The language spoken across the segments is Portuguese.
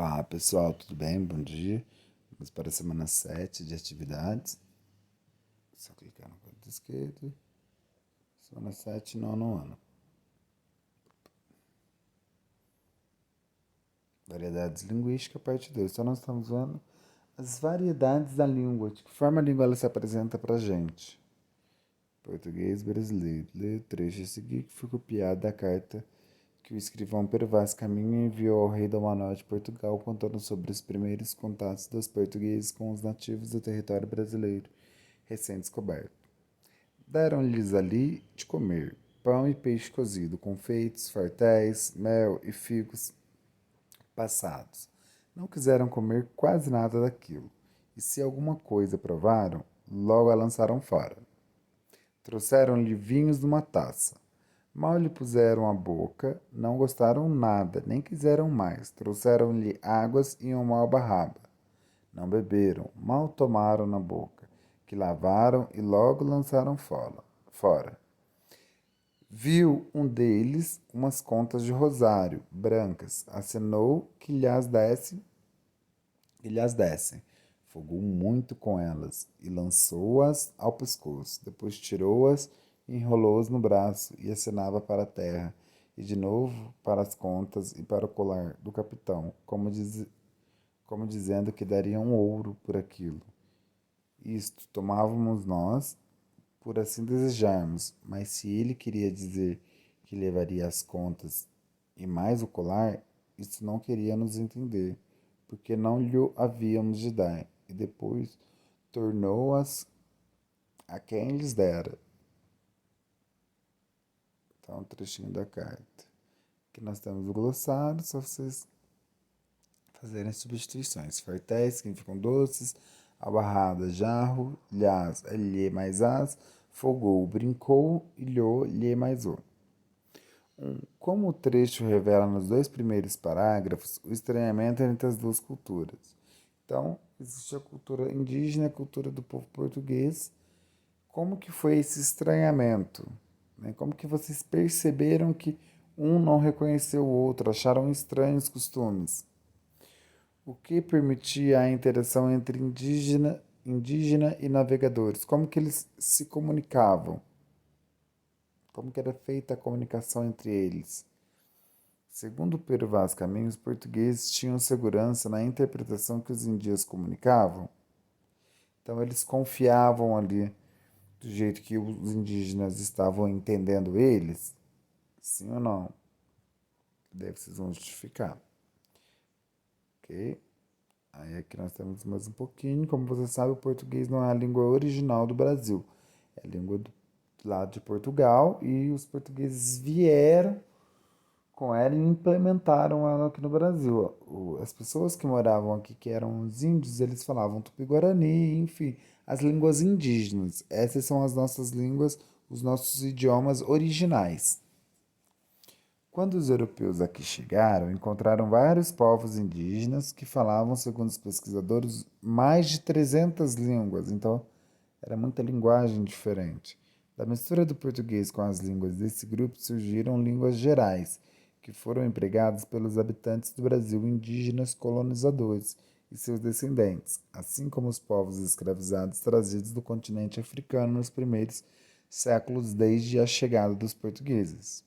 Olá pessoal, tudo bem? Bom dia. Vamos para a semana 7 de atividades. Só clicar no canto esquerdo. Semana 7, nono ano. Variedades linguísticas, parte 2. Então nós estamos vendo as variedades da língua, de que forma a língua ela se apresenta para a gente. Português brasileiro. Lê o trecho a seguir que foi copiado da carta que o escrivão Pero Vaz Caminha enviou ao rei Dom Manuel de Portugal contando sobre os primeiros contatos dos portugueses com os nativos do território brasileiro recém-descoberto. Deram-lhes ali de comer pão e peixe cozido, confeitos, fartéis, mel e figos passados. Não quiseram comer quase nada daquilo, e se alguma coisa provaram, logo a lançaram fora. Trouxeram-lhe vinhos numa taça. Mal lhe puseram à boca, não gostaram nada, nem quiseram mais. Trouxeram-lhe águas em uma albarraba. Não beberam, mal tomaram na boca, que lavaram e logo lançaram fora. Viu um deles umas contas de rosário, brancas, acenou que lhas dessem. Fogou muito com elas e lançou-as ao pescoço. Depois tirou-as e enrolou-as no braço e acenava para a terra e de novo para as contas e para o colar do capitão, como dizendo que dariam ouro por aquilo. Isto tomávamos nós, por assim desejarmos, mas se ele queria dizer que levaria as contas e mais o colar, isso não queríamos entender, porque não lhe havíamos de dar, e depois tornou-as a quem lhes dera. Então, um trechinho da carta. Aqui nós temos o glossário, só vocês fazerem substituições. Fartéis significam doces, abarrada, jarro, lhas, lhe mais as, fogou, brincou, ilhou, lhe mais o. Como o trecho revela nos dois primeiros parágrafos o estranhamento entre as duas culturas. Então, existe a cultura indígena e a cultura do povo português. Como que foi esse estranhamento? Né? Como que vocês perceberam que um não reconheceu o outro, acharam estranhos costumes? O que permitia a interação entre indígena e navegadores? Como que eles se comunicavam? Como que era feita a comunicação entre eles? Segundo Pero Vaz Caminha, os portugueses tinham segurança na interpretação que os indígenas comunicavam. Então eles confiavam ali do jeito que os indígenas estavam entendendo eles? Sim ou não? Daí vocês vão justificar. Ok? Aí aqui nós temos mais um pouquinho. Como você sabe, o português não é a língua original do Brasil. É a língua do lado de Portugal e os portugueses vieram com ela e implementaram ela aqui no Brasil. As pessoas que moravam aqui, que eram os índios, eles falavam tupi-guarani, enfim, as línguas indígenas. Essas são as nossas línguas, os nossos idiomas originais. Quando os europeus aqui chegaram, encontraram vários povos indígenas que falavam, segundo os pesquisadores, mais de 300 línguas. Então, era muita linguagem diferente. Da mistura do português com as línguas desse grupo surgiram línguas gerais, que foram empregadas pelos habitantes do Brasil indígenas colonizadores e seus descendentes, assim como os povos escravizados trazidos do continente africano nos primeiros séculos desde a chegada dos portugueses.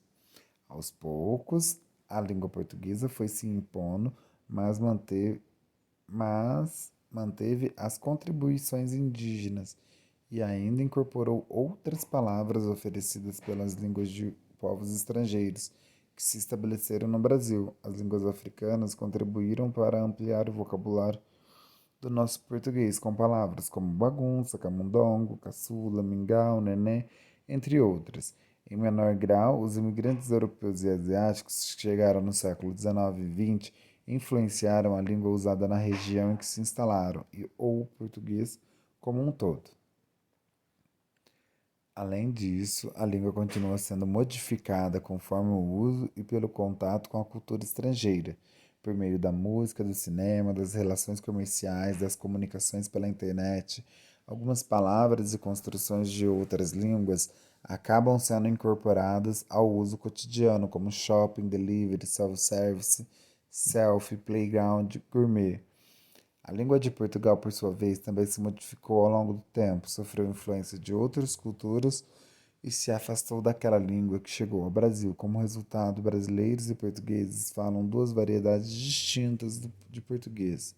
Aos poucos, a língua portuguesa foi se impondo, mas manteve as contribuições indígenas e ainda incorporou outras palavras oferecidas pelas línguas de povos estrangeiros que se estabeleceram no Brasil. As línguas africanas contribuíram para ampliar o vocabulário do nosso português, com palavras como bagunça, camundongo, caçula, mingau, nenê, entre outras. Em menor grau, os imigrantes europeus e asiáticos que chegaram no século XIX e XX influenciaram a língua usada na região em que se instalaram ou o português como um todo. Além disso, a língua continua sendo modificada conforme o uso e pelo contato com a cultura estrangeira, por meio da música, do cinema, das relações comerciais, das comunicações pela internet. Algumas palavras e construções de outras línguas acabam sendo incorporadas ao uso cotidiano, como shopping, delivery, self-service, selfie, playground, gourmet. A língua de Portugal, por sua vez, também se modificou ao longo do tempo, sofreu influência de outras culturas e se afastou daquela língua que chegou ao Brasil. Como resultado, brasileiros e portugueses falam duas variedades distintas de português.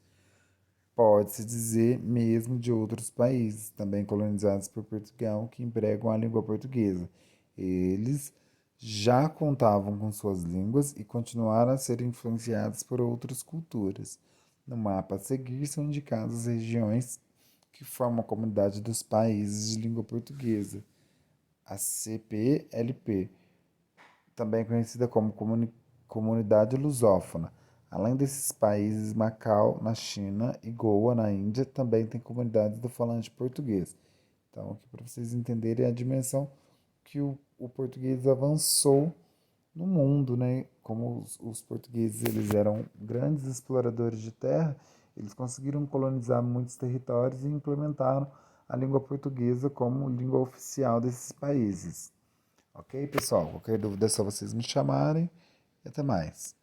Pode-se dizer mesmo de outros países, também colonizados por Portugal, que empregam a língua portuguesa. Eles já contavam com suas línguas e continuaram a ser influenciados por outras culturas. No mapa a seguir são indicadas as regiões que formam a comunidade dos países de língua portuguesa, a CPLP, também conhecida como Comunidade Lusófona. Além desses países, Macau, na China, e Goa, na Índia, também tem comunidades do falante português. Então, aqui para vocês entenderem a dimensão que o português avançou no mundo, né? Como os portugueses eles eram grandes exploradores de terra, eles conseguiram colonizar muitos territórios e implementaram a língua portuguesa como língua oficial desses países. Ok, pessoal? Qualquer dúvida é só vocês me chamarem. E até mais.